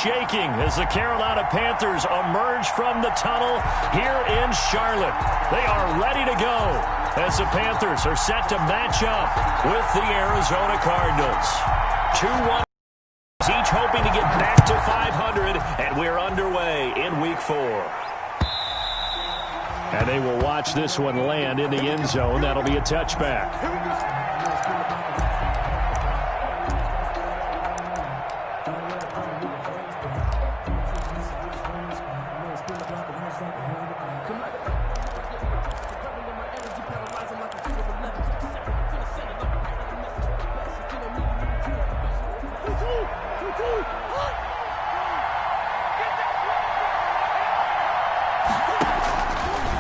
shaking as the Carolina Panthers emerge from the tunnel here in Charlotte. They are ready to go as the Panthers are set to match up with the Arizona Cardinals. 2-1. Each hoping to get back to 500, and we're underway in Week 4. And they will watch this one land in the end zone. That'll be a touchback.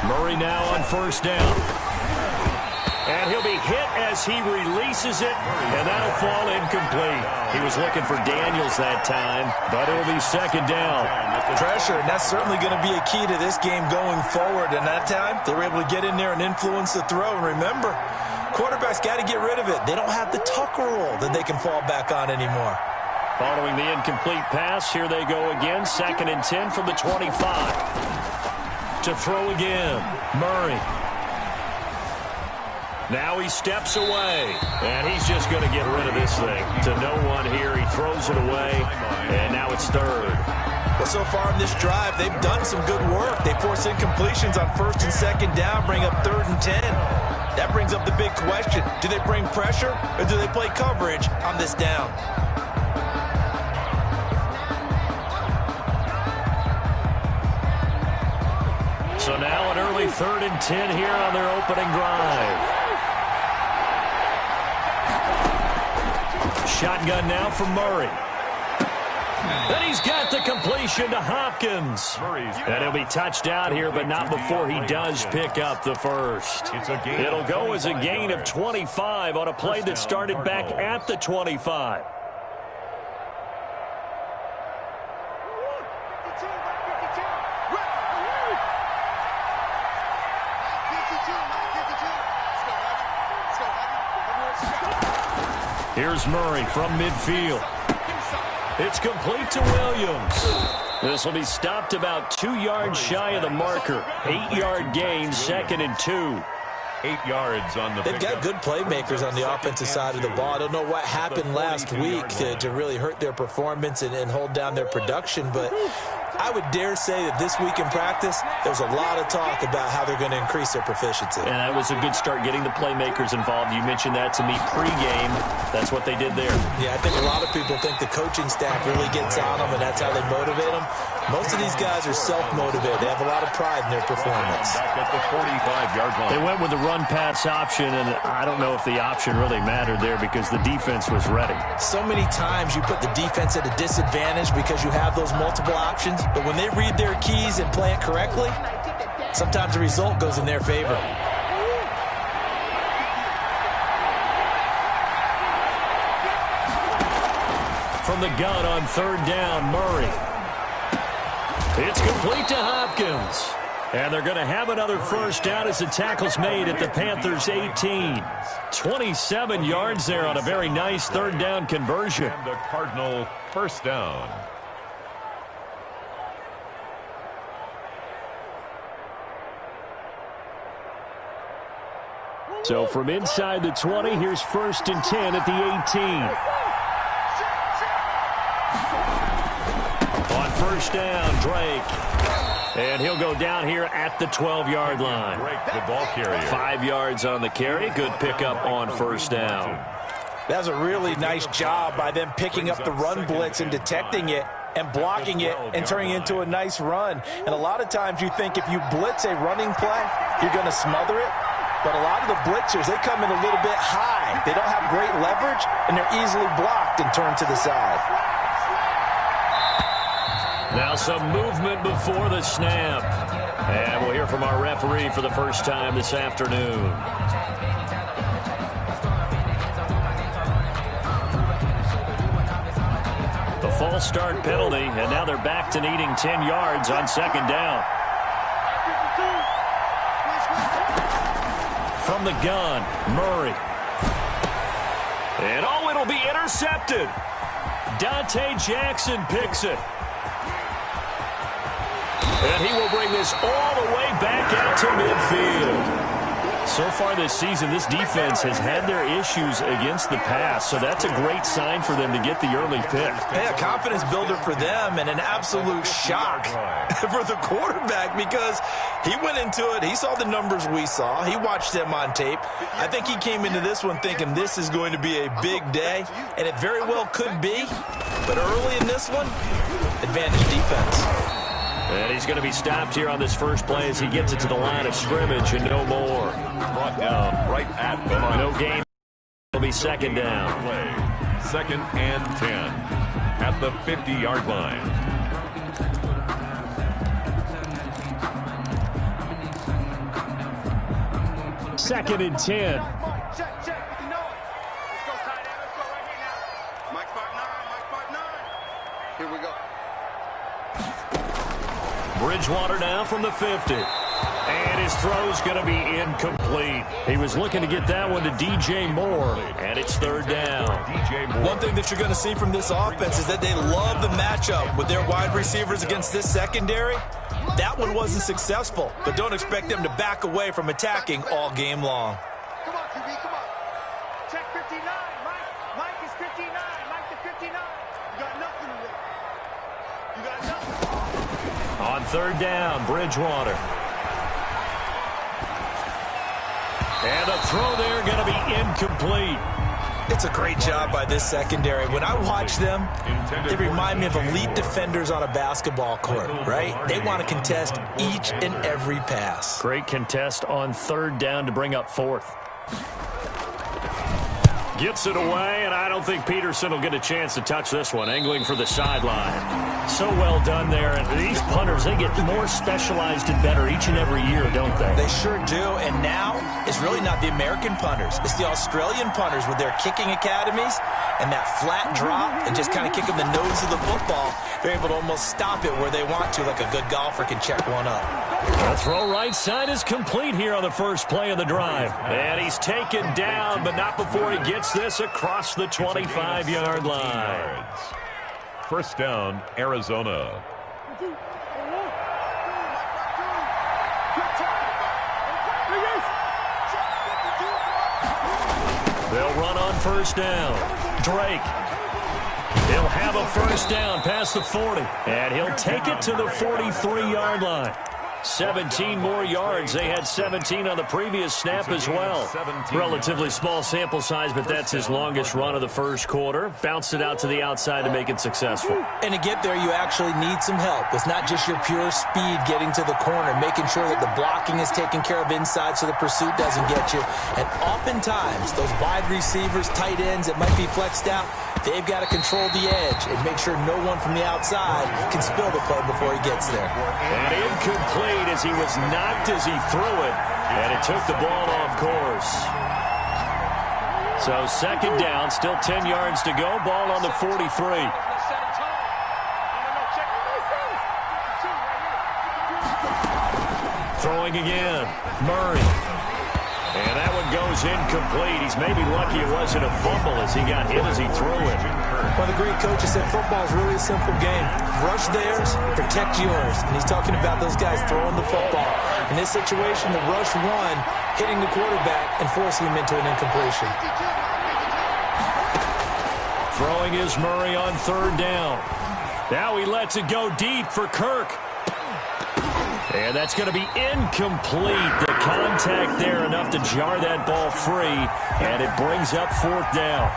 Murray now on first down. And he'll be hit as he releases it, and that'll fall incomplete. He was looking for Daniels that time, but it'll be second down. Pressure, and that's certainly going to be a key to this game going forward. And that time, they were able to get in there and influence the throw. And remember, quarterbacks got to get rid of it. They don't have the Tucker rule that they can fall back on anymore. Following the incomplete pass, here they go again. 2nd and 10 from the 25. To throw again, Murray. Now he steps away, and he's just going to get rid of this thing. To no one here, he throws it away, and now it's third. Well, so far in this drive, they've done some good work. They force incompletions on 1st and 2nd down, bring up 3rd and 10. That brings up the big question. Do they bring pressure, or do they play coverage on this down? So now an early 3rd and 10 here on their opening drive. Shotgun now from Murray. Then he's got the completion to Hopkins. And he'll be touched out here, but not before he does pick up the first. It'll go as a gain of 25 on a play that started back at the 25. Here's Murray from midfield. It's complete to Williams. This will be stopped about 2 yards shy of the marker. 8-yard gain, 2nd and 2. 8 yards on the They've got good playmakers on the offensive side of the ball. I don't know what happened last week to really hurt their performance and hold down their production, but I would dare say that this week in practice, there's a lot of talk about how they're going to increase their proficiency. And that was a good start getting the playmakers involved. You mentioned that to me pregame. That's what they did there. Yeah, I think a lot of people think the coaching staff really gets on them, and that's how they motivate them. Most of these guys are self-motivated. They have a lot of pride in their performance. Back at the 45-yard line. They went with the run-pass option, and I don't know if the option really mattered there because the defense was ready. So many times you put the defense at a disadvantage because you have those multiple options, but when they read their keys and play it correctly, sometimes the result goes in their favor. From the gun on 3rd down, Murray. It's complete to Hopkins. And they're going to have another first down as the tackle's made at the Panthers' 18. 27 yards there on a very nice 3rd down conversion. And the Cardinal first down. So from inside the 20, here's 1st and 10 at the 18. On first down, Drake. And he'll go down here at the 12-yard line. Drake, the ball carrier. 5 yards on the carry. Good pickup on first down. That was a really nice job by them picking up the run blitz and detecting it and blocking it and turning it into a nice run. And a lot of times you think if you blitz a running play, you're going to smother it. But a lot of the blitzers, they come in a little bit high. They don't have great leverage, and they're easily blocked and turned to the side. Now some movement before the snap. And we'll hear from our referee for the first time this afternoon. The false start penalty, and now they're back to needing 10 yards on 2nd down. From the gun, Murray. And it'll be intercepted. Dante Jackson picks it. And he will bring this all the way back out to midfield. So far this season, this defense has had their issues against the pass, so that's a great sign for them to get the early pick. Hey, a confidence builder for them and an absolute shock for the quarterback because he went into it. He saw the numbers we saw. He watched them on tape. I think he came into this one thinking this is going to be a big day, and it very well could be. But early in this one, advantage defense. And he's going to be stopped here on this first play as he gets it to the line of scrimmage and no more. Brought down right at the line. No gain. It'll be second down. Play. 2nd and 10 at the 50-yard line. Second and 10. Check. You know it. Let's go tight end. Let's go right here now. Mike Part 9. Here we go. Bridgewater now from the 50. And his throw's going to be incomplete. He was looking to get that one to DJ Moore, and it's third down. DJ Moore. One thing that you're going to see from this offense is that they love the matchup with their wide receivers against this secondary. That one wasn't successful, but don't expect them to back away from attacking all game long. Come on, QB, come on. Check 59. Mike is 59. Mike to 59. You got nothing to do. You got nothing. On third down, Bridgewater. And the throw there going to be incomplete. It's a great job by this secondary. When I watch them, they remind me of elite defenders on a basketball court, right? They want to contest each and every pass. Great contest on third down to bring up fourth. Gets it away, and I don't think Peterson will get a chance to touch this one. Angling for the sideline. So well done there. And these punters, they get more specialized and better each and every year, don't they? They sure do. And now it's really not the American punters. It's the Australian punters with their kicking academies and that flat drop and just kind of kicking the nose of the football. They're able to almost stop it where they want to, like a good golfer can check one up. The throw right side is complete here on the first play of the drive. And he's taken down, but not before he gets this across the 25-yard line. First down, Arizona. They'll run on first down. Drake. He'll have a first down past the 40. And he'll take it to the 43-yard line. 17 more yards. They had 17 on the previous snap as well. Relatively small sample size, but that's his longest run of the first quarter. Bounced it out to the outside to make it successful. And to get there, you actually need some help. It's not just your pure speed getting to the corner, making sure that the blocking is taken care of inside so the pursuit doesn't get you. And oftentimes, those wide receivers, tight ends that might be flexed out, they've got to control the edge and make sure no one from the outside can spill the play before he gets there. And incomplete as he was knocked as he threw it, and it took the ball off course. So second down, still 10 yards to go, ball on the 43. Throwing again, Murray. And that one goes incomplete. He's maybe lucky it wasn't a fumble as he got hit as he threw it. One of the great coaches said football is really a simple game. Rush theirs, protect yours. And he's talking about those guys throwing the football. In this situation, the rush one, hitting the quarterback and forcing him into an incompletion. Throwing is Murray on third down. Now he lets it go deep for Kirk. And that's going to be incomplete. The contact there enough to jar that ball free, and it brings up fourth down.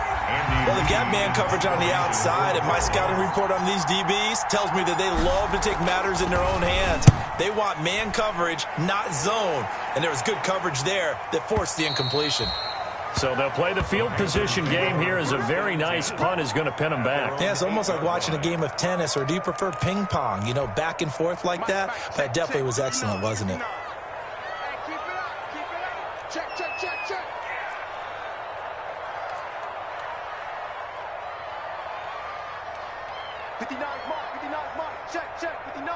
Well, they've got man coverage on the outside, and my scouting report on these DBs tells me that they love to take matters in their own hands. They want man coverage, not zone, and there was good coverage there that forced the incompletion. So they'll play the field position game here as a very nice punt is going to pin them back. Yeah, it's almost like watching a game of tennis, or do you prefer ping pong? You know, back and forth like that? That definitely was excellent, wasn't it? Hey, keep it up. Keep it up. Check. 59 mark. Check. 59.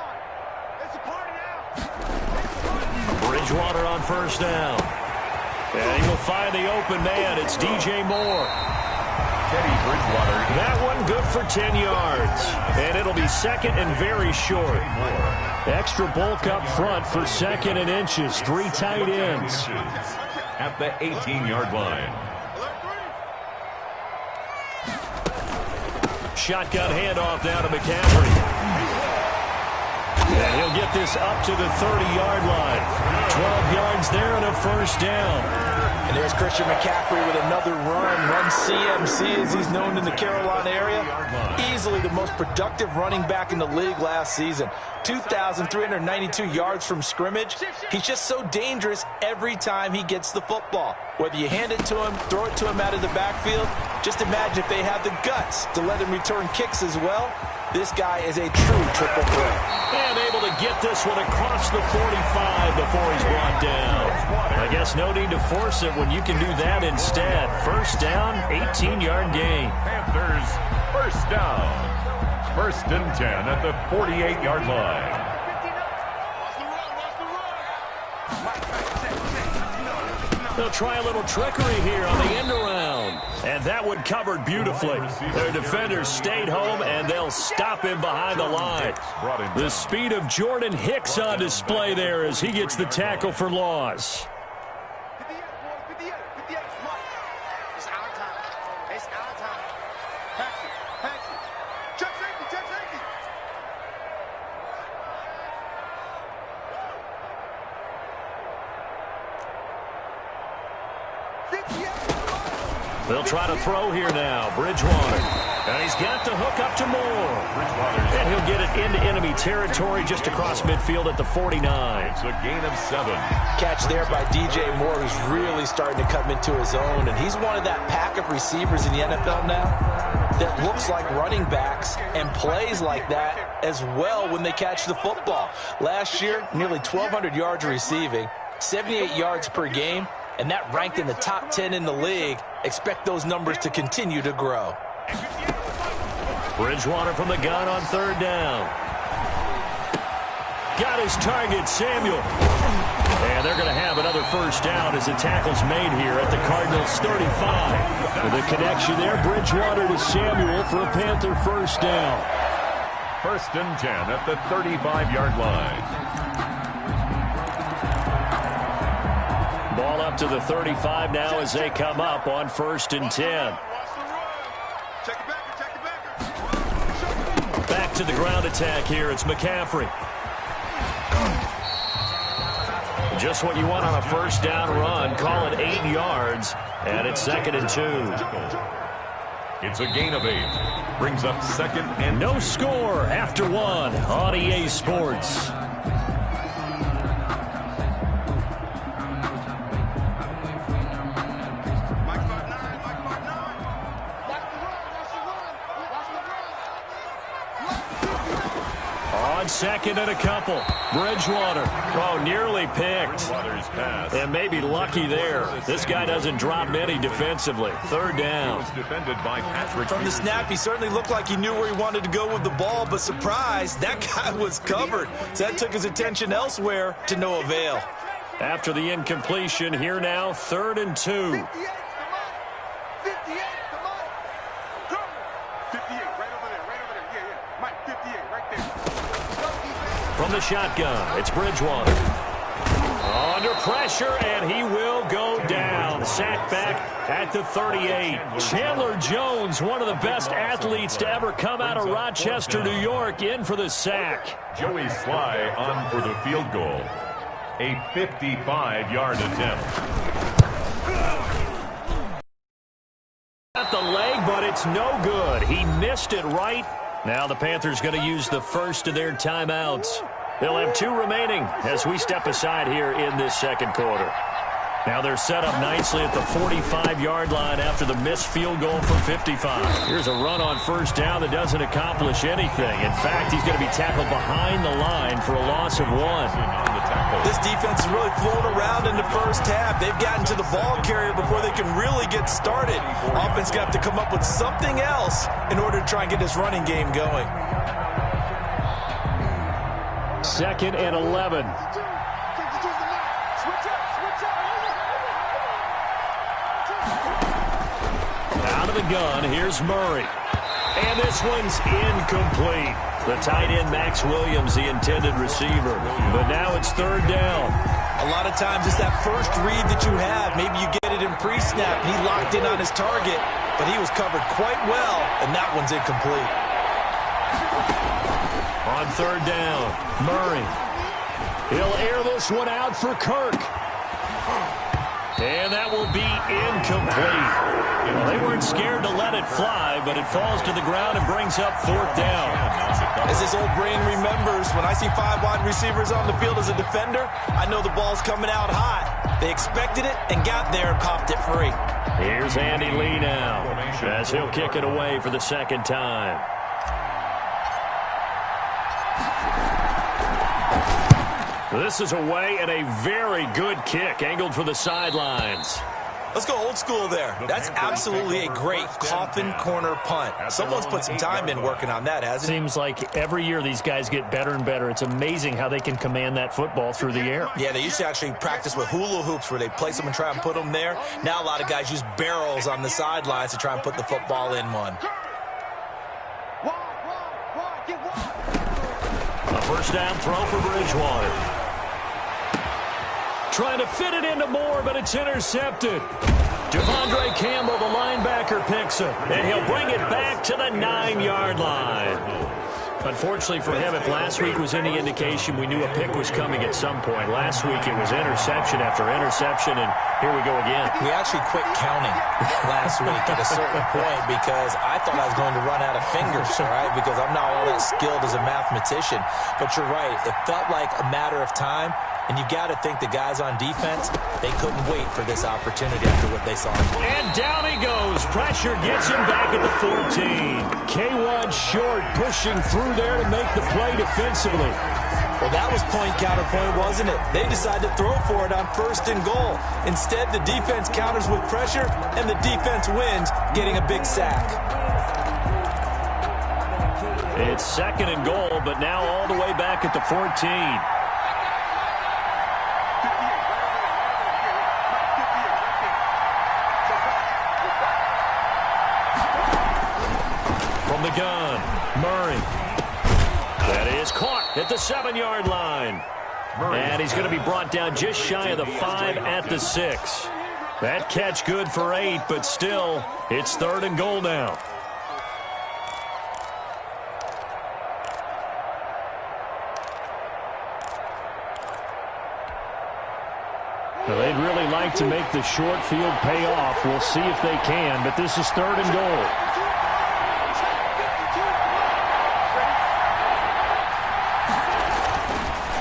It's a party now. Bridgewater on first down. And he will find the open man. It's DJ Moore. Teddy Bridgewater. That one good for 10 yards. And it'll be second and very short. Extra bulk up front for second and inches. 3 tight ends. At the 18-yard line. Shotgun handoff down to McCaffrey. And he'll get this up to the 30-yard line. 12 yards there and a first down. And there's Christian McCaffrey with another run CMC as he's known in the Carolina area. Easily the most productive running back in the league last season. 2,392 yards from scrimmage. He's just so dangerous every time he gets the football. Whether you hand it to him, throw it to him out of the backfield, just imagine if they have the guts to let him return kicks as well. This guy is a true triple threat. And able to get this one across the 45 before he's brought down. I guess no need to force it when you can do that instead. First down, 18-yard gain. Panthers, first down. First and 10 at the 48-yard line. They'll try a little trickery here on the end around. And that one covered beautifully. Their defenders stayed home, and they'll stop him behind the line. The speed of Jordan Hicks on display there as he gets the tackle for loss. It's our time. It's our time. Pass it. Pass it. Check safety. Check safety. They'll try to throw here now. Bridgewater. And he's got the hook up to Moore. And he'll get it into enemy territory just across midfield at the 49. It's a gain of 7. Catch there by DJ Moore, who's really starting to come into his own. And he's one of that pack of receivers in the NFL now that looks like running backs and plays like that as well when they catch the football. Last year, nearly 1,200 yards receiving, 78 yards per game. And that ranked in the top 10 in the league. Expect those numbers to continue to grow. Bridgewater from the gun on third down. Got his target, Samuel. And they're going to have another first down as the tackle's made here at the Cardinals' 35. With a connection there, Bridgewater to Samuel for a Panther first down. First and 10 at the 35-yard line. Ball up to the 35 now as they come up on first and 10. Back to the ground attack here. It's McCaffrey. Just what you want on a first down run. Call it 8 yards, and it's second and 2. It's a gain of 8. Brings up second and no score after 1 on EA Sports. Second and a couple. Bridgewater. Oh, nearly picked. And maybe lucky there. This guy doesn't drop many defensively. Third down. From the snap, he certainly looked like he knew where he wanted to go with the ball, but surprise, that guy was covered. So that took his attention elsewhere to no avail. After the incompletion, here now, third and 2. From the shotgun, it's Bridgewater. Under pressure, and he will go down. Sacked back at the 38. Chandler Jones, one of the best athletes to ever come out of Rochester, New York, in for the sack. Joey Sly on for the field goal. A 55-yard attempt. At the leg, but it's no good. He missed it right. Now the Panthers going to use the first of their timeouts. They'll have 2 remaining as we step aside here in this second quarter. Now they're set up nicely at the 45-yard line after the missed field goal from 55. Here's a run on first down that doesn't accomplish anything. In fact, he's going to be tackled behind the line for a loss of 1. This defense is really flown around in the first half. They've gotten to the ball carrier before they can really get started. Offense going to have to come up with something else in order to try and get this running game going. Second and 11. Out of the gun. Here's Murray. And this one's incomplete. The tight end, Max Williams, the intended receiver. But now it's third down. A lot of times it's that first read that you have. Maybe you get it in pre-snap, and he locked in on his target, but he was covered quite well, and that one's incomplete. On third down, Murray. He'll air this one out for Kirk. And that will be incomplete. Well, they weren't scared to let it fly, but it falls to the ground and brings up fourth down. As this old brain remembers, when I see 5 wide receivers on the field as a defender, I know the ball's coming out hot. They expected it and got there and popped it free. Here's Andy Lee now, as he'll kick it away for the second time. This is away and a very good kick, angled for the sidelines. Let's go old school there. That's absolutely a great coffin corner punt. Someone's put some time in working on that, hasn't it? Seems like every year these guys get better and better. It's amazing how they can command that football through the air. Yeah, they used to actually practice with hula hoops where they place them and try and put them there. Now a lot of guys use barrels on the sidelines to try and put the football in one. A first down throw for Bridgewater. Trying to fit it into Moore, but it's intercepted. Devondre Campbell, the linebacker, picks it, and he'll bring it back to the 9-yard line. Unfortunately for him, if last week was any indication, we knew a pick was coming at some point. Last week it was interception after interception, and here we go again. We actually quit counting last week at a certain point because I thought I was going to run out of fingers, all right, because I'm not all that skilled as a mathematician. But you're right. It felt like a matter of time. And you got to think the guys on defense, they couldn't wait for this opportunity after what they saw. And down he goes. Pressure gets him back at the 14. K1 short, pushing through there to make the play defensively. Well, that was point counterpoint, wasn't it? They decided to throw for it on first and goal. Instead, the defense counters with pressure, and the defense wins, getting a big sack. It's second and goal, but now all the way back at the 14. The gun, Murray. That is caught at the 7-yard line. And he's going to be brought down just shy of the 5 at the 6. That catch good for 8, but still, it's third and goal now. Well, they'd really like to make the short field pay off. We'll see if they can, but this is third and goal.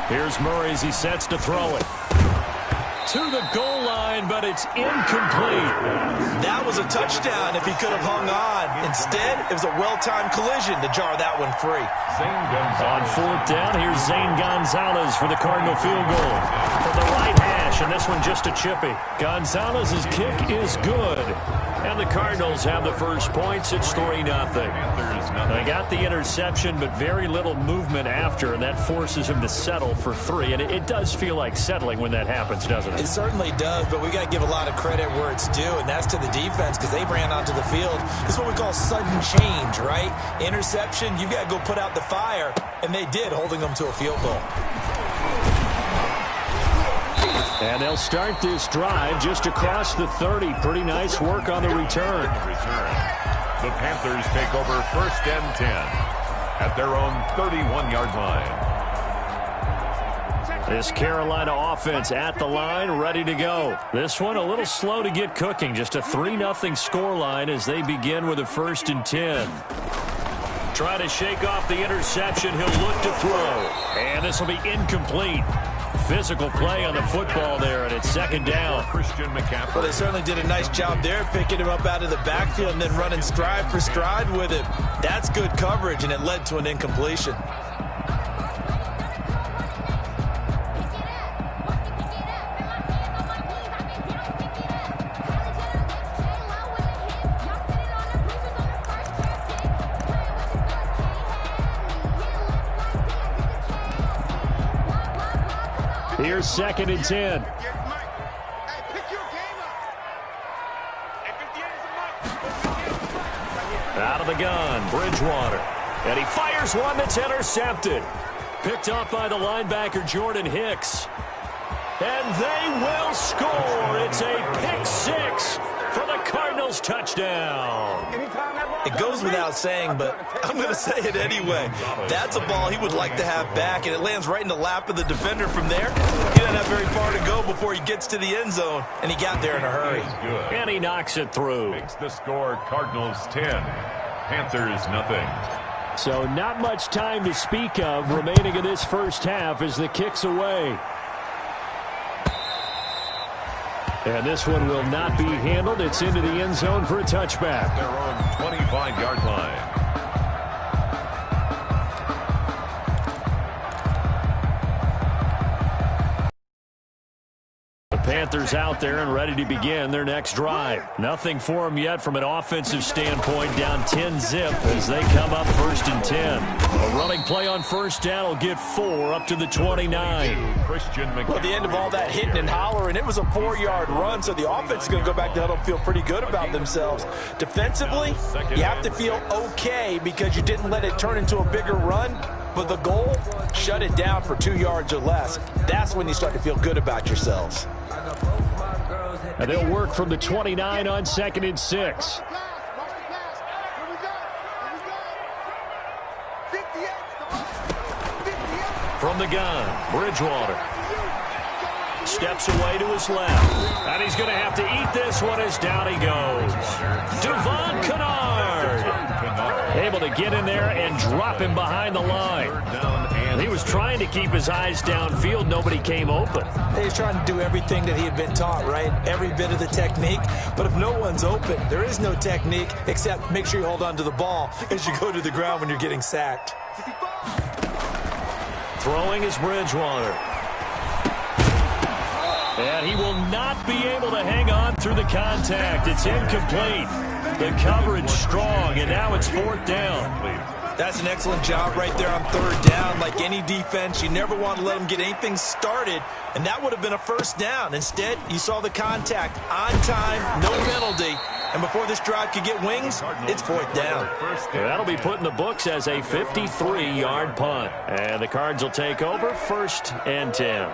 Here's Murray as he sets to throw it. To the goal line, but it's incomplete. That was a touchdown if he could have hung on. Instead, it was a well-timed collision to jar that one free. On fourth down, here's Zane Gonzalez for the Cardinal field goal. From the right hash, and this one just a chippy. Gonzalez's kick is good. And the Cardinals have the first points. It's 3-0. They got the interception, but very little movement after, and that forces him to settle for 3. And it does feel like settling when that happens, doesn't it? It certainly does, but we got to give a lot of credit where it's due, and that's to the defense because they ran onto the field. This is what we call sudden change, right? Interception, you got to go put out the fire, and they did, holding them to a field goal. And they'll start this drive just across the 30. Pretty nice work on the return. The Panthers take over first and 10 at their own 31-yard line. This Carolina offense at the line, ready to go. This one a little slow to get cooking. Just a 3-0 scoreline as they begin with a first and 10. Try to shake off the interception. He'll look to throw. And this will be incomplete. Physical play on the football there, and it's second down. Well, they certainly did a nice job there, picking him up out of the backfield and then running stride for stride with him. That's good coverage, and it led to an incompletion. Here's second and 10. Out of the gun, Bridgewater. And he fires one that's intercepted. Picked off by the linebacker, Jordan Hicks. And they will score. It's a pick six for the Cardinals touchdown. It goes without saying, but I'm going to say it anyway. That's a ball he would like to have back, and it lands right in the lap of the defender from there. He doesn't have very far to go before he gets to the end zone, and he got there in a hurry. And he knocks it through. Makes the score Cardinals 10, Panthers nothing. So not much time to speak of remaining in this first half as the kick's away. And this one will not be handled. It's into the end zone for a touchback. Their own 25-yard line. Panthers out there and ready to begin their next drive. Nothing for them yet from an offensive standpoint. Down 10-zip as they come up 1st and 10. A running play on first down will get 4 up to the 29. Well, at the end of all that hitting and hollering, it was a 4-yard run, so the offense is going to go back to huddle and feel pretty good about themselves. Defensively, you have to feel okay because you didn't let it turn into a bigger run. But the goal, shut it down for 2 yards or less. That's when you start to feel good about yourselves. And they'll work from the 29 on 2nd and 6. From the gun, Bridgewater. Steps away to his left. And he's going to have to eat this one as down he goes. Devon Kennard. Able to get in there and drop him behind the line. He was trying to keep his eyes downfield. Nobody came open. He's trying to do everything that he had been taught, right? Every bit of the technique. But if no one's open, there is no technique except make sure you hold on to the ball as you go to the ground when you're getting sacked. Throwing is Bridgewater. And he will not be able to hang on through the contact. It's incomplete. The coverage strong, and now it's 4th down. That's an excellent job right there on 3rd down. Like any defense, you never want to let them get anything started, and that would have been a 1st down. Instead, you saw the contact on time, no penalty, and before this drive could get wings, it's 4th down. And that'll be put in the books as a 53-yard punt. And the Cards will take over 1st and 10.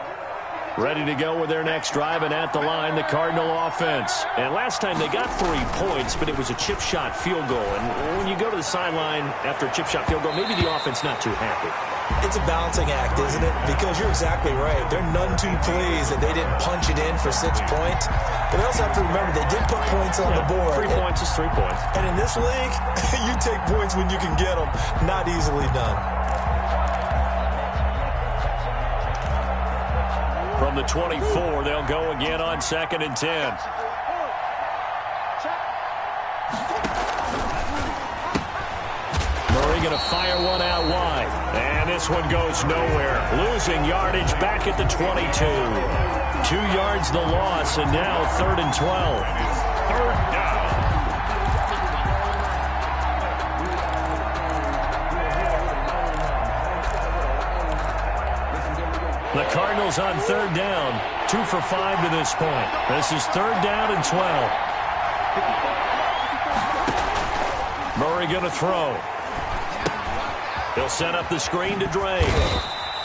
Ready to go with their next drive, and at the line, the Cardinal offense. And last time they got 3 points, but it was a chip shot field goal. And when you go to the sideline after a chip shot field goal, maybe the offense not too happy. It's a balancing act, isn't it? Because you're exactly right. They're none too pleased that they didn't punch it in for 6 points. But they also have to remember they did put points on the board. 3 points is 3 points. And in this league, you take points when you can get them. Not easily done. From the 24, they'll go again on 2nd and 10. Murray going to fire one out wide. And this one goes nowhere. Losing yardage back at the 22. 2 yards the loss, and now 3rd and 12. 3rd down. The Cardinals on 3rd down, 2 for 5 to this point. This is 3rd down and 12. Murray going to throw. He'll set up the screen to Dre.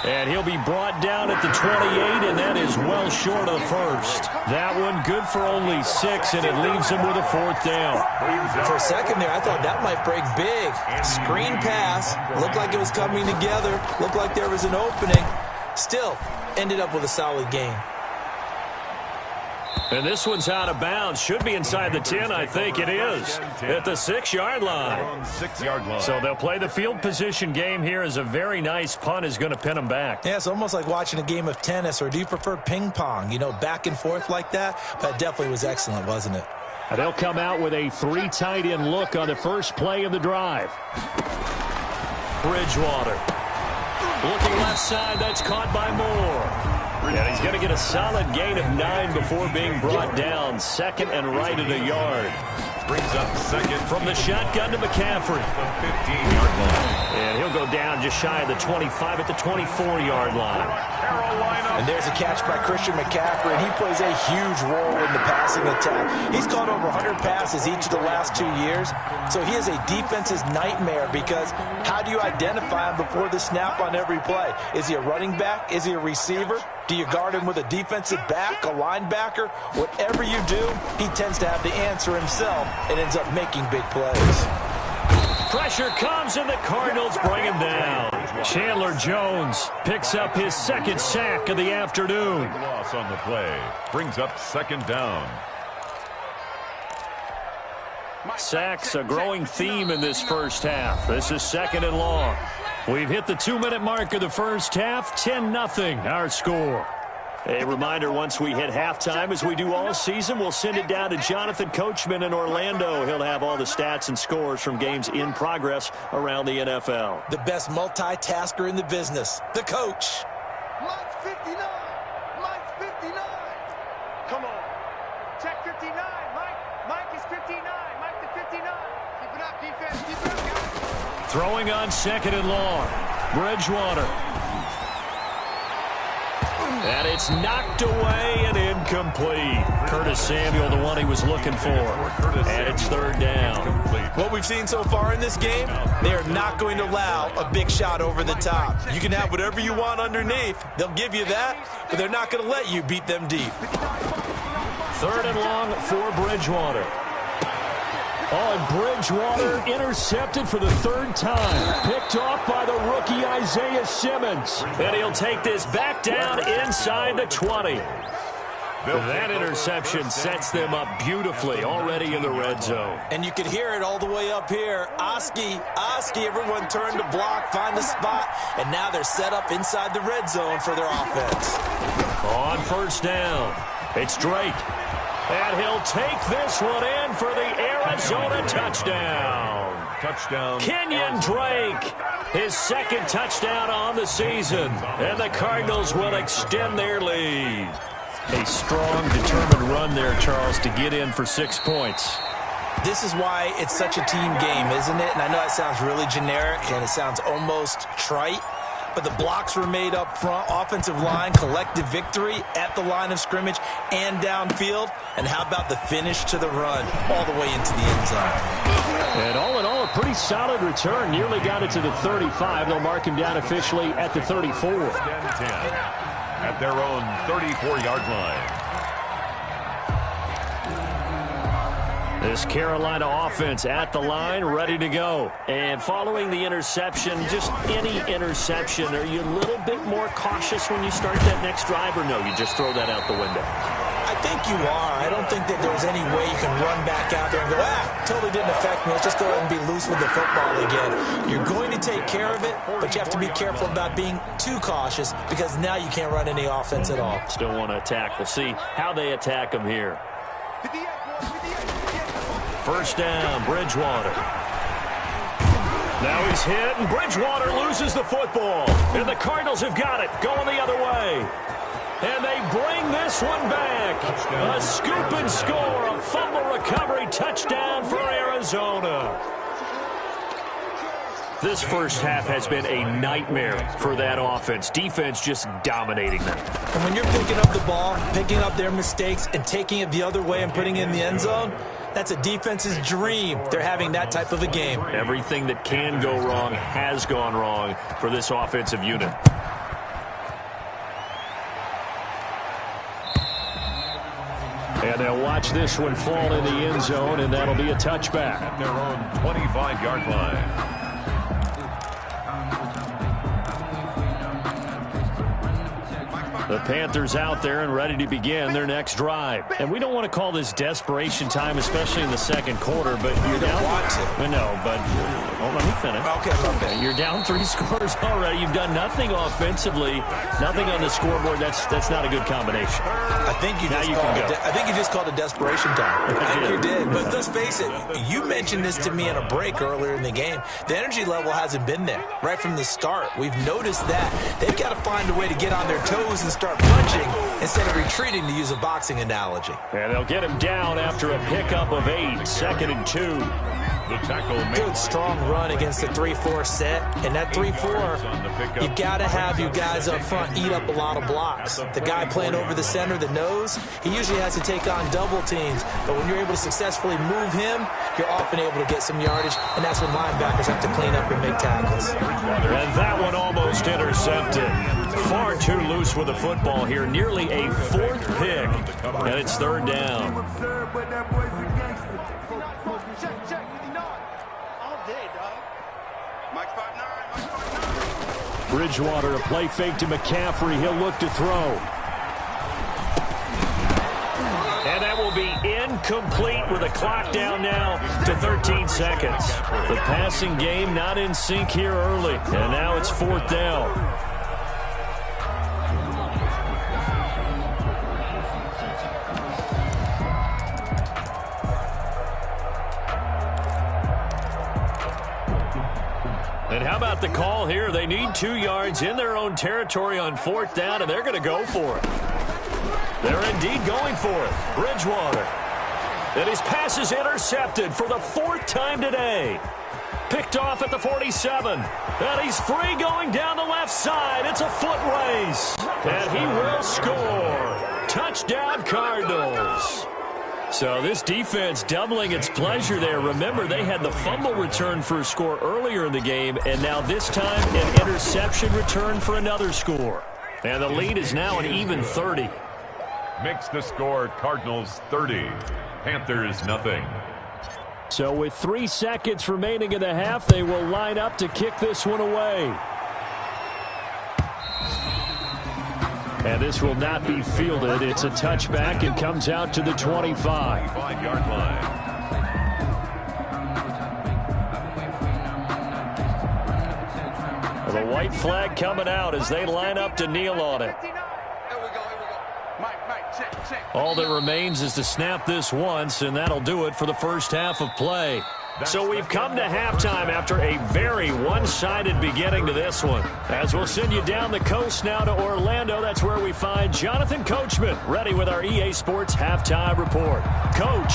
And he'll be brought down at the 28, and that is well short of the 1st. That one good for only 6, and it leaves him with a 4th down. For a second there, I thought that might break big. Screen pass. Looked like it was coming together. Looked like there was an opening. Still, ended up with a solid game. And this one's out of bounds. Should be inside the 10, I think it is. At the 6-yard line. 6-yard line. So they'll play the field position game here as a very nice punt is going to pin them back. Yeah, it's almost like watching a game of tennis, or do you prefer ping pong? You know, back and forth like that? That definitely was excellent, wasn't it? And they'll come out with a 3 tight end look on the first play of the drive. Bridgewater. Looking left side, that's caught by Moore. And he's going to get a solid gain of 9 before being brought down. Second and right at a yard. Brings up second. From the shotgun to McCaffrey. The 15-yard line. And he'll go down just shy of the 25 at the 24-yard line. And there's a catch by Christian McCaffrey, and he plays a huge role in the passing attack. He's caught over 100 passes each of the last 2 years, so he is a defense's nightmare because how do you identify him before the snap on every play? Is he a running back? Is he a receiver? Do you guard him with a defensive back, a linebacker? Whatever you do, he tends to have the answer himself and ends up making big plays. Pressure comes, and the Cardinals bring him down. Chandler Jones picks up his second sack of the afternoon. Loss on the play. Brings up second down. Sacks a growing theme in this first half. This is second and long. We've hit the 2-minute mark of the first half. 10-0 our score. A reminder, once we hit halftime, as we do all season, we'll send it down to Jonathan Coachman in Orlando. He'll have all the stats and scores from games in progress around the NFL. The best multitasker in the business, the coach. Mike's 59. Mike's 59. Come on. Check 59. Mike is 59. Mike to 59. Keep it up, defense. Keep it up, guys. Throwing on second and long. Bridgewater. And it's knocked away and incomplete. Curtis Samuel, the one he was looking for. And it's third down. What we've seen so far in this game, they are not going to allow a big shot over the top. You can have whatever you want underneath. They'll give you that, but they're not going to let you beat them deep. Third and long for Bridgewater. Oh, and Bridgewater intercepted for the third time. Picked off by the rookie Isaiah Simmons. And he'll take this back down inside the 20. That interception sets them up beautifully already in the red zone. And you can hear it all the way up here. Oski, everyone turned to block, find the spot, and now they're set up inside the red zone for their offense. On first down, it's Drake. And he'll take this one in for the Arizona touchdown. Touchdown. Kenyon Drake, his second touchdown on the season. And the Cardinals will extend their lead. A strong, determined run there, Charles, to get in for 6 points. This is why it's such a team game, isn't it? And I know that sounds really generic and it sounds almost trite. But the blocks were made up front, offensive line, collective victory at the line of scrimmage and downfield. And how about the finish to the run all the way into the end zone? And all in all, a pretty solid return. Nearly got it to the 35. They'll mark him down officially at the 34. 10 at their own 34-yard line. This Carolina offense at the line, ready to go. And following the interception, just any interception, are you a little bit more cautious when you start that next drive, or no, you just throw that out the window? I think you are. I don't think that there's any way you can run back out there and go, totally didn't affect me. Let's just go ahead and be loose with the football again. You're going to take care of it, but you have to be careful about being too cautious because now you can't run any offense at all. Still want to attack. We'll see how they attack him here. First down, Bridgewater. Now he's hit, and Bridgewater loses the football. And the Cardinals have got it, going the other way. And they bring this one back. A scoop and score, a fumble recovery touchdown for Arizona. This first half has been a nightmare for that offense. Defense just dominating them. And when you're picking up the ball, picking up their mistakes, and taking it the other way and putting it in the end zone, that's a defense's dream. They're having that type of a game. Everything that can go wrong has gone wrong for this offensive unit. And they'll watch this one fall in the end zone, and that'll be a touchback. At their own 25-yard line. The Panthers out there and ready to begin their next drive. And we don't want to call this desperation time, especially in the second quarter, but you don't want to. No, but Oh, let me finish. Okay. You're down 3 scores already. You've done nothing offensively, nothing on the scoreboard. That's not a good combination. I think you just called a desperation time. I think you did. But let's face it, you mentioned this to me in a break earlier in the game. The energy level hasn't been there right from the start. We've noticed that. They've got to find a way to get on their toes and start punching instead of retreating, to use a boxing analogy. And they'll get him down after a pickup of 8, 2nd and 2. The tackle Good, strong run against the 3-4 set. And that 3-4, you've got to have you guys up front eat up a lot of blocks. The guy playing over the center, the nose, he usually has to take on double teams. But when you're able to successfully move him, you're often able to get some yardage. And that's when linebackers have to clean up and make tackles. And that one almost intercepted. Far too loose with the football here. Nearly a 4th pick. And it's 3rd down. Bridgewater, a play fake to McCaffrey. He'll look to throw. And that will be incomplete with the clock down now to 13 seconds. The passing game not in sync here early. And now it's 4th down. And how about the call here? They need 2 yards in their own territory on 4th down, and they're going to go for it. They're indeed going for it. Bridgewater. And his pass is intercepted for the 4th time today. Picked off at the 47. And he's free going down the left side. It's a foot race. And he will score. Touchdown, Cardinals. So this defense doubling its pleasure there. Remember, they had the fumble return for a score earlier in the game, and now this time an interception return for another score. And the lead is now an even 30. makes the score Cardinals 30, Panthers nothing. So with 3 seconds remaining in the half, they will line up to kick this one away. And this will not be fielded. It's a touchback and comes out to the 25. 5-yard line. The white flag coming out as they line up to kneel on it. All that remains is to snap this once, and that'll do it for the first half of play. So we've come to halftime after a very one-sided beginning to this one. As we'll send you down the coast now to Orlando, that's where we find Jonathan Coachman, ready with our EA Sports Halftime Report. Coach.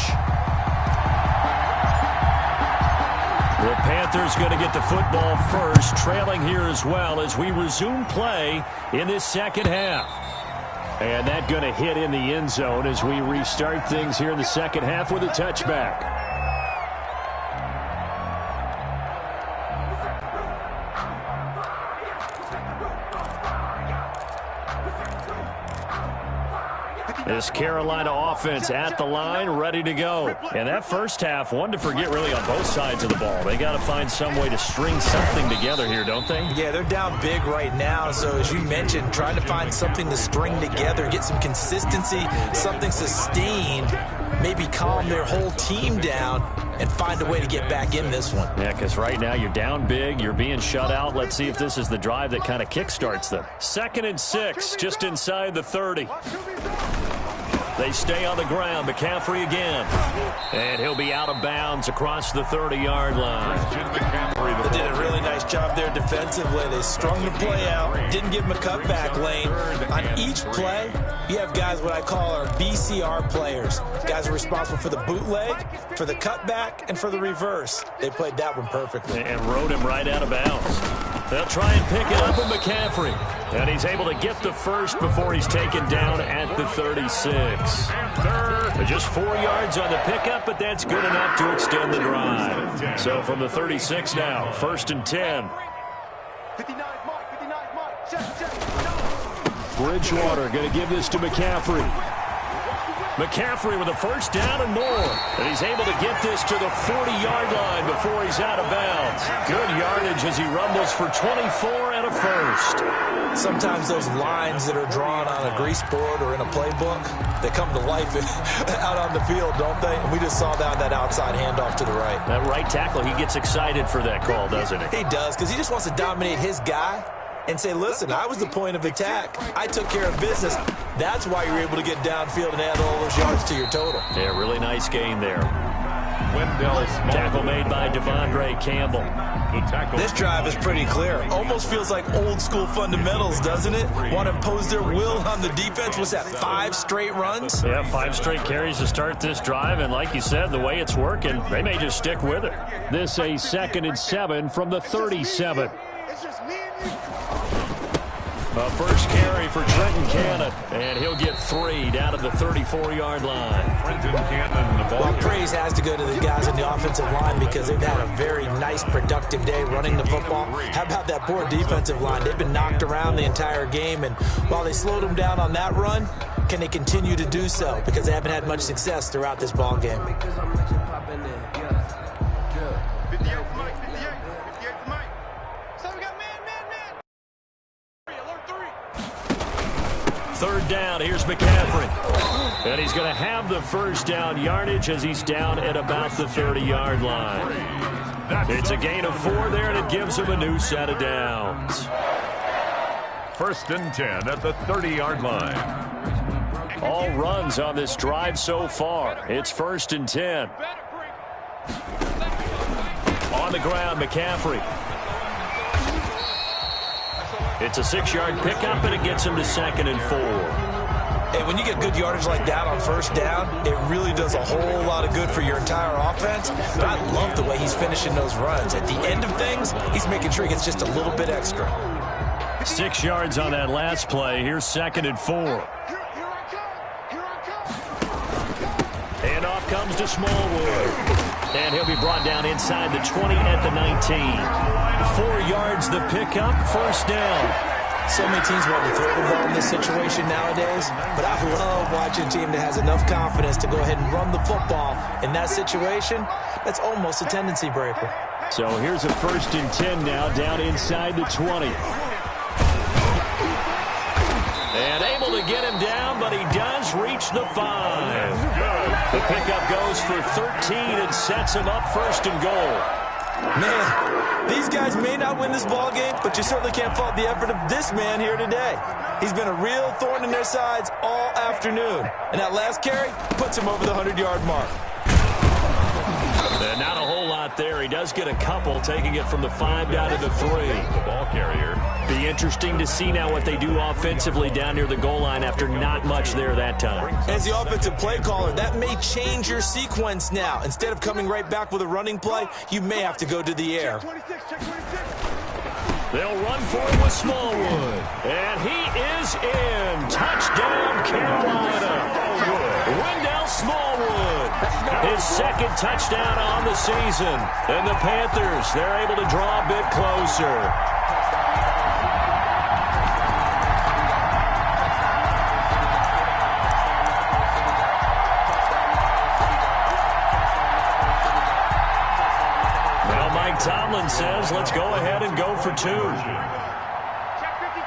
The Panthers going to get the football first, trailing here as well as we resume play in this second half. And that going to hit in the end zone as we restart things here in the second half with a touchback. This Carolina offense at the line, ready to go. And that first half, one to forget really on both sides of the ball. They got to find some way to string something together here, don't they? Yeah, they're down big right now. So as you mentioned, trying to find something to string together, get some consistency, something sustained, maybe calm their whole team down and find a way to get back in this one. Yeah, because right now you're down big, you're being shut out. Let's see if this is the drive that kind of kickstarts them. 2nd and 6, just inside the 30. They stay on the ground. McCaffrey again. And he'll be out of bounds across the 30-yard line. They did a really nice job there defensively. They strung the play out. Didn't give him a cutback lane. On each play, you have guys what I call our BCR players. Guys are responsible for the bootleg, for the cutback, and for the reverse. They played that one perfectly. And rode him right out of bounds. They'll try and pick it up with McCaffrey. And he's able to get the first before he's taken down at the 36. Just 4 yards on the pickup, but that's good enough to extend the drive. So from the 36 now, 1st and 10. 59, Mike, 59, Mike. Check. Bridgewater going to give this to McCaffrey. McCaffrey with a first down and more. And he's able to get this to the 40-yard line before he's out of bounds. Good yardage as he rumbles for 24 and a first. Sometimes those lines that are drawn on a grease board or in a playbook, they come to life out on the field, don't they? And we just saw that outside handoff to the right. That right tackle, he gets excited for that call, doesn't he? He does, because he just wants to dominate his guy and say, listen, I was the point of attack. I took care of business. That's why you're able to get downfield and add all those yards to your total. Yeah, really nice gain there. Tackle made by Devondre Campbell. This drive is pretty clear. Almost feels like old school fundamentals, doesn't it? Want to impose their will on the defense. Was that 5 straight runs? Yeah, 5 straight carries to start this drive. And like you said, the way it's working, they may just stick with it. This a 2nd and 7 from the 37. It's just me and you. A first carry for Trenton Cannon, and he'll get 3 down to the 34-yard line. Well, praise has to go to the guys on the offensive line because they've had a very nice, productive day running the football. How about that poor defensive line? They've been knocked around the entire game, and while they slowed them down on that run, can they continue to do so? Because they haven't had much success throughout this ball game. 58 for Mike, 58 for Mike. So we got man. Alert 3. 3rd down, here's McCaffrey. And he's going to have the first down yardage as he's down at about the 30-yard line. It's a gain of 4 there, and it gives him a new set of downs. 1st and 10 at the 30-yard line. All runs on this drive so far. It's 1st and 10. On the ground, McCaffrey. It's a 6-yard pickup, and it gets him to 2nd and 4. Hey, when you get good yardage like that on 1st down, it really does a whole lot of good for your entire offense. But I love the way he's finishing those runs. At the end of things, he's making sure he gets just a little bit extra. 6 yards on that last play. Here's 2nd and 4. Here I come. And off comes to Smallwood. And he'll be brought down inside the 20 at the 19. 4 yards the pickup, 1st down. So many teams want to throw the ball in this situation nowadays, but I love watching a team that has enough confidence to go ahead and run the football. In that situation, that's almost a tendency breaker. So here's a 1st and 10 now, down inside the 20. And able to get him down, but he does reach the 5. The pickup goes for 13 and sets him up 1st and goal. Man, these guys may not win this ball game, but you certainly can't fault the effort of this man here today. He's been a real thorn in their sides all afternoon. And that last carry puts him over the 100-yard mark. And not a whole lot there. He does get a couple, taking it from the 5 down to the 3. The ball carrier. Be interesting to see now what they do offensively down near the goal line after not much there that time. As the offensive play caller, that may change your sequence now. Instead of coming right back with a running play, you may have to go to the air. 26, check 26. They'll run for it with Smallwood. And he is in. Touchdown, Carolina. Wendell Smallwood. His 2nd touchdown on the season. And the Panthers, they're able to draw a bit closer. Tomlin says, let's go ahead and go for 2. Check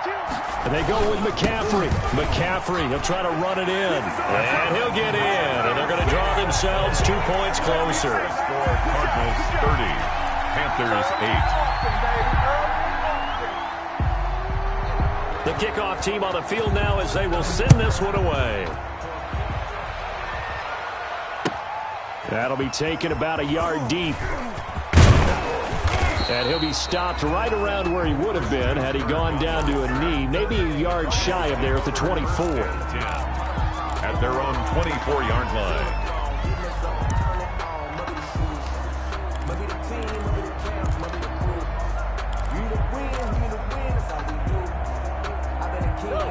52. And they go with McCaffrey. McCaffrey, he'll try to run it in. And he'll get in. And they're going to draw themselves 2 points closer. Score Cardinals 30, Panthers 8. The kickoff team on the field now as they will send this one away. That'll be taken about a yard deep. And he'll be stopped right around where he would have been had he gone down to a knee, maybe a yard shy of there at the 24. At their own 24-yard line.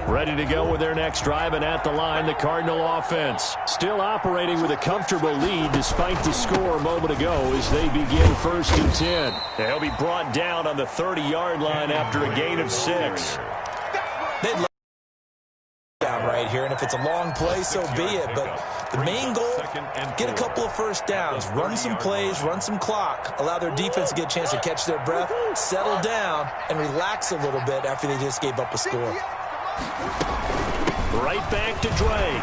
Ready to go with their next drive, and at the line, the Cardinal offense. Still operating with a comfortable lead despite the score a moment ago as they begin 1st and 10. They'll be brought down on the 30-yard line after a gain of 6. They'd love down right right here, and if it's a long play, so be it. But the main goal, get a couple of first downs, run some plays, run some clock, allow their defense to get a chance to catch their breath, settle down, and relax a little bit after they just gave up a score. Right back to Drake.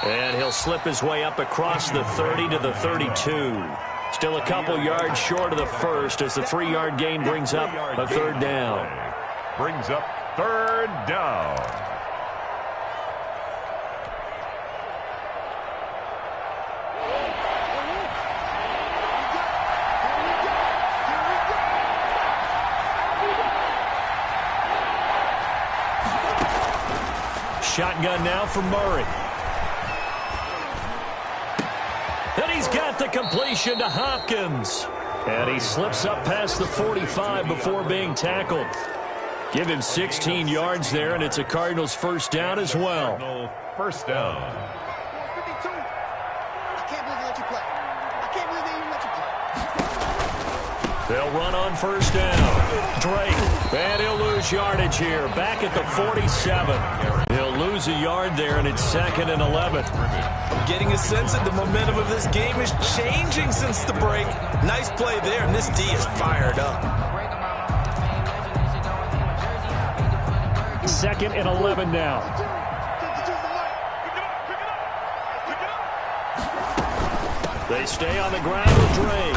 And he'll slip his way up across the 30 to the 32. Still a couple yards short of the first as the 3-yard gain brings up a third down. Brings up third down. Shotgun now for Murray. And he's got the completion to Hopkins. And he slips up past the 45 before being tackled. Give him 16 yards there, and it's a Cardinals first down as well. First down. 52. I can't believe they let you play. I can't believe they even let you play. They'll run on first down. Drake, and he'll lose yardage here. Back at the 47. He'll lose a yard there, and it's 2nd and 11. I'm getting a sense that the momentum of this game is changing since the break. Nice play there, and this D is fired up. 2nd and 11 now. They stay on the ground with Drake.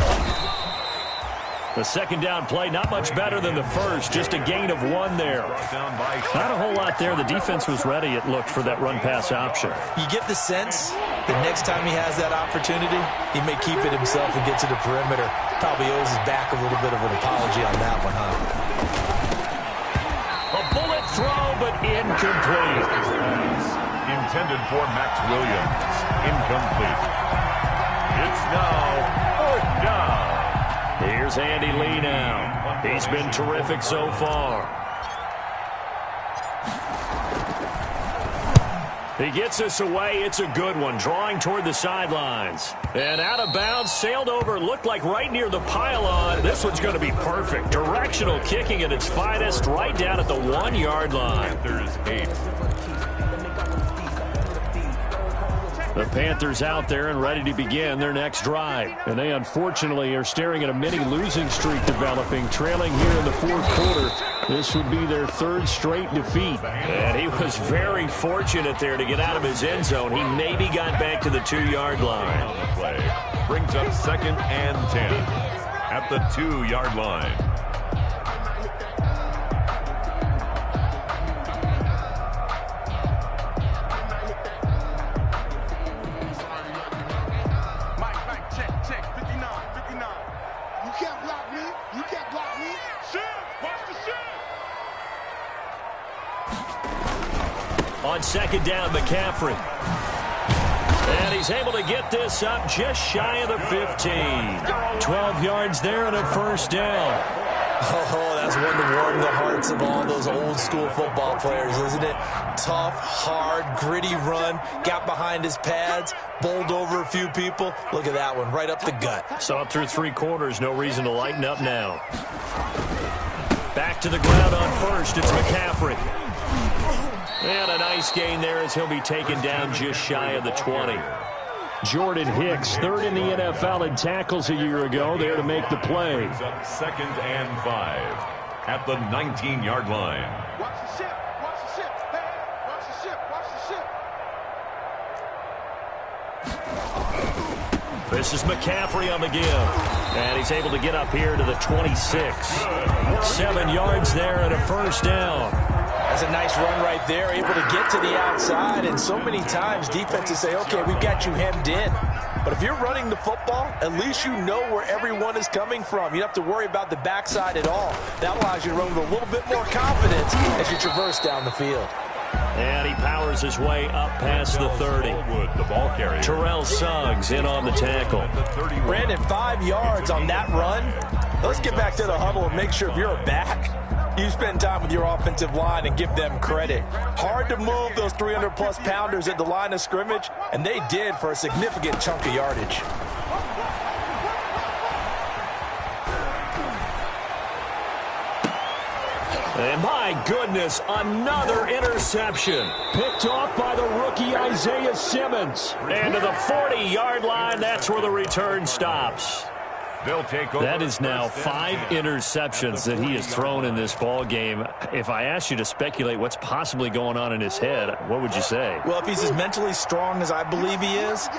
The second down play, not much better than the first. Just a gain of 1 there. Not a whole lot there. The defense was ready, it looked, for that run-pass option. You get the sense that next time he has that opportunity, he may keep it himself and get to the perimeter. Probably owes his back a little bit of an apology on that one, huh? A bullet throw, but incomplete. Intended for Max Williams. Incomplete. It's now 4th down. Here's Andy Lee now. He's been terrific so far. He gets us away. It's a good one. Drawing toward the sidelines. And out of bounds, sailed over. Looked like right near the pylon. This one's going to be perfect. Directional kicking at its finest, right down at the 1-yard line. Panthers 8. The Panthers out there and ready to begin their next drive. And they unfortunately are staring at a mini losing streak developing, trailing here in the 4th quarter. This would be their 3rd straight defeat. And he was very fortunate there to get out of his end zone. He maybe got back to the 2-yard line. On the play. Brings up 2nd and 10 at the 2-yard line. On 2nd down, McCaffrey. And he's able to get this up just shy of the 15. 12 yards there and a first down. Oh, that's one to warm the hearts of all those old-school football players, isn't it? Tough, hard, gritty run. Got behind his pads, bowled over a few people. Look at that one, right up the gut. Saw it through 3 quarters. No reason to lighten up now. Back to the ground on first. It's McCaffrey. And a nice gain there as he'll be taken down just shy of the 20. Jordan Hicks, 3rd in the NFL in tackles a year ago, there to make the play. Brings up 2nd and 5 at the 19-yard line. Watch the ship. Watch the ship. Hey, watch the ship. Watch the ship. This is McCaffrey on the give. And he's able to get up here to the 26. 7 yards there and a first down. That's a nice run right there, able to get to the outside. And so many times defenses say, okay, we've got you hemmed in. But if you're running the football, at least you know where everyone is coming from. You don't have to worry about the backside at all. That allows you to run with a little bit more confidence as you traverse down the field. And he powers his way up past the 30. The ball carrier. Terrell Suggs in on the tackle. Brandon, 5 yards on that run. Let's get back to the huddle and make sure if you're a back, you spend time with your offensive line and give them credit. Hard to move those 300-plus pounders at the line of scrimmage, and they did for a significant chunk of yardage. And my goodness, another interception. Picked off by the rookie Isaiah Simmons. And to the 40-yard line, that's where the return stops. They'll take over. That is now 5 interceptions that he has thrown in this ball game. If I asked you to speculate what's possibly going on in his head, what would you say? Well, if he's as mentally strong as I believe he is,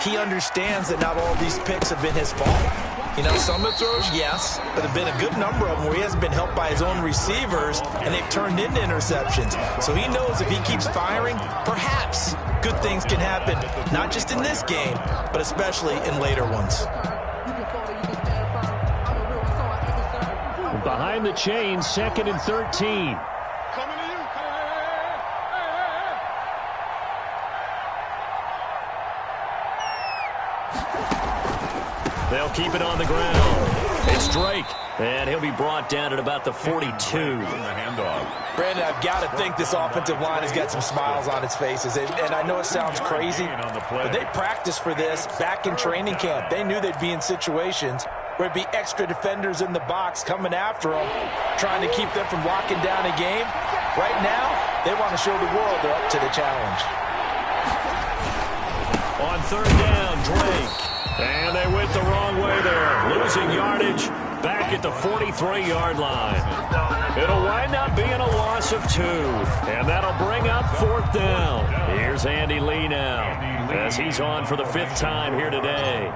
he understands that not all these picks have been his fault. You know, some of the throws, yes, but there have been a good number of them where he hasn't been helped by his own receivers, and they've turned into interceptions. So he knows if he keeps firing, perhaps good things can happen, not just in this game, but especially in later ones. Behind the chain, 2nd and 13. They'll keep it on the ground. It's Drake, and he'll be brought down at about the 42. Brandon, I've got to think this offensive line has got some smiles on its faces. And I know it sounds crazy, but they practiced for this back in training camp. They knew they'd be in situations where it'd be extra defenders in the box coming after them, trying to keep them from locking down a game. Right now, they want to show the world they're up to the challenge. On 3rd down, Drake. And they went the wrong way there, losing yardage back at the 43-yard line. It'll wind up being a loss of 2, and that'll bring up 4th down. Here's Andy Lee now, as he's on for the 5th time here today.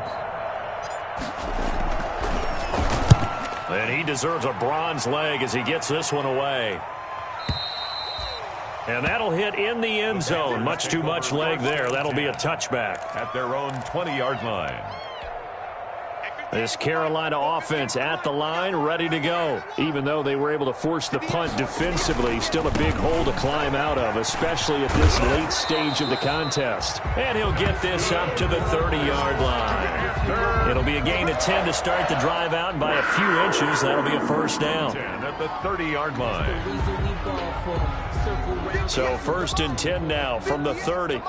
And he deserves a bronze leg as he gets this one away. And that'll hit in the end zone. Much too much leg there. That'll be a touchback. At their own 20-yard line. This Carolina offense at the line, ready to go. Even though they were able to force the punt defensively, still a big hole to climb out of, especially at this late stage of the contest. And he'll get this up to the 30-yard line. It'll be a gain of 10 to start the drive out, and by a few inches, that'll be a 1st down. 10 at the 30-yard line. So 1st and 10 now from the 30.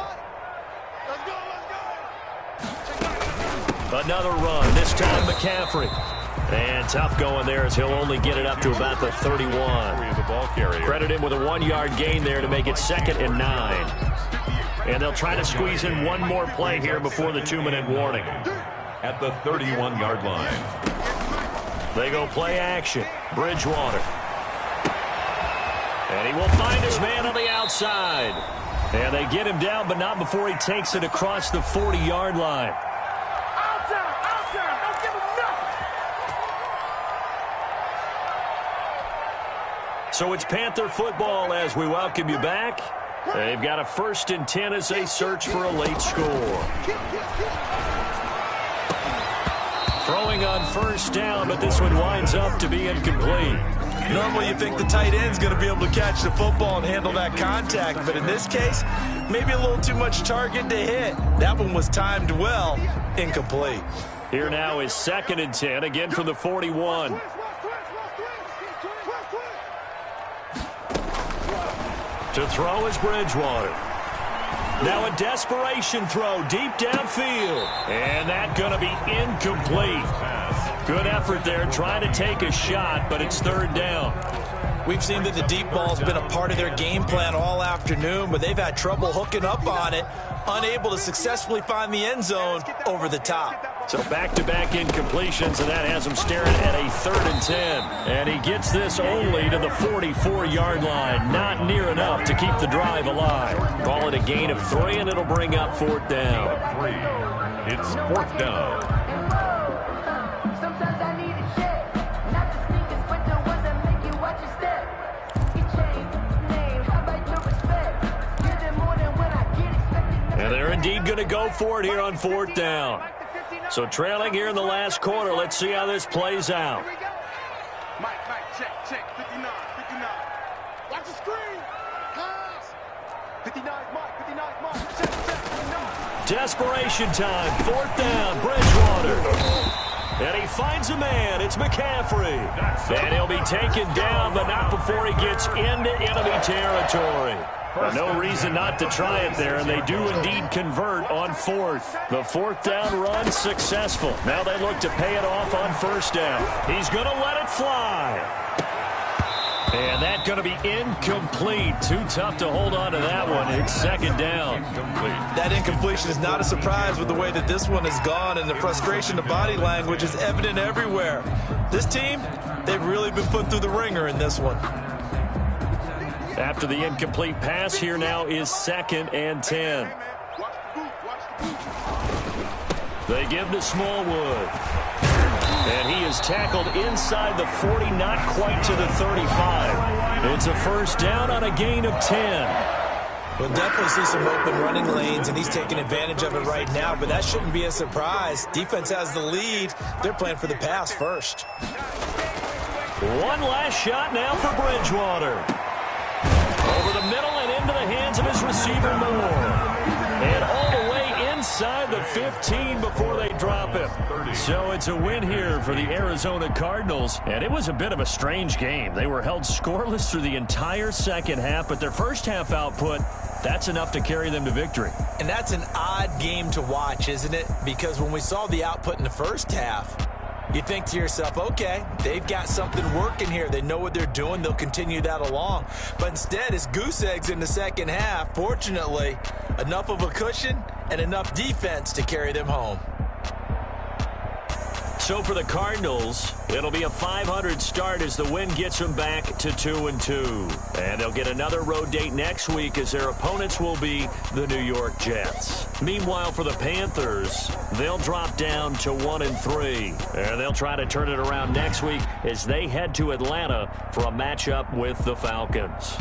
Another run, this time McCaffrey. And tough going there as he'll only get it up to about the 31. Credit him with a 1-yard gain there to make it 2nd and 9. And they'll try to squeeze in one more play here before the 2-minute warning. At the 31-yard line. They go play action. Bridgewater. And he will find his man on the outside. And they get him down, but not before he takes it across the 40-yard line. So it's Panther football as we welcome you back. They've got a 1st and 10 as they search for a late score. Throwing on 1st down, but this one winds up to be incomplete. Normally you think the tight end's going to be able to catch the football and handle that contact, but in this case, maybe a little too much target to hit. That one was timed well, incomplete. Here now is 2nd and 10, again from the 41. To throw is Bridgewater. Now a desperation throw deep downfield. And that's going to be incomplete. Good effort there trying to take a shot, but it's 3rd down. We've seen that the deep ball's been a part of their game plan all afternoon, but they've had trouble hooking up on it, unable to successfully find the end zone over the top. So back-to-back incompletions, and that has him staring at a 3rd and 10. And he gets this only to the 44-yard line. Not near enough to keep the drive alive. Call it a gain of 3, and it'll bring up 4th down. 3. It's 4th down. And they're indeed going to go for it here on 4th down. So trailing here in the last quarter. Let's see how this plays out. Mike, check, 59. Watch the screen. Pass. 59, Mike, check, 59. Desperation time, 4th down, Bridgewater. And he finds a man, it's McCaffrey. And he'll be taken down, but not before he gets into enemy territory. No reason not to try it there, and they do indeed convert on 4th. The 4th down run successful. Now they look to pay it off on 1st down. He's going to let it fly. And that's going to be incomplete. Too tough to hold on to that one. It's second down. That incompletion is not a surprise with the way that this one has gone, and the frustration, the body language is evident everywhere. This team, they've really been put through the ringer in this one. After the incomplete pass, here now is 2nd and 10. They give to Smallwood. And he is tackled inside the 40, not quite to the 35. It's a first down on a gain of 10. We'll definitely see some open running lanes, and he's taking advantage of it right now, but that shouldn't be a surprise. Defense has the lead. They're playing for the pass first. One last shot now for Bridgewater. Over the middle and into the hands of his receiver, Moore. And all the way inside the 15 before they drop him. So it's a win here for the Arizona Cardinals. And it was a bit of a strange game. They were held scoreless through the entire second half, but their first half output, that's enough to carry them to victory. And that's an odd game to watch, isn't it? Because when we saw the output in the first half, you think to yourself, okay, they've got something working here. They know what they're doing. They'll continue that along. But instead, it's goose eggs in the second half. Fortunately, enough of a cushion and enough defense to carry them home. So for the Cardinals, it'll be a .500 start as the win gets them back to 2-2. And they'll get another road date next week as their opponents will be the New York Jets. Meanwhile, for the Panthers, they'll drop down to 1-3. And they'll try to turn it around next week as they head to Atlanta for a matchup with the Falcons.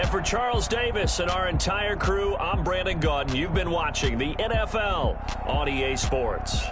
And for Charles Davis and our entire crew, I'm Brandon Gaudin. You've been watching the NFL on EA Sports.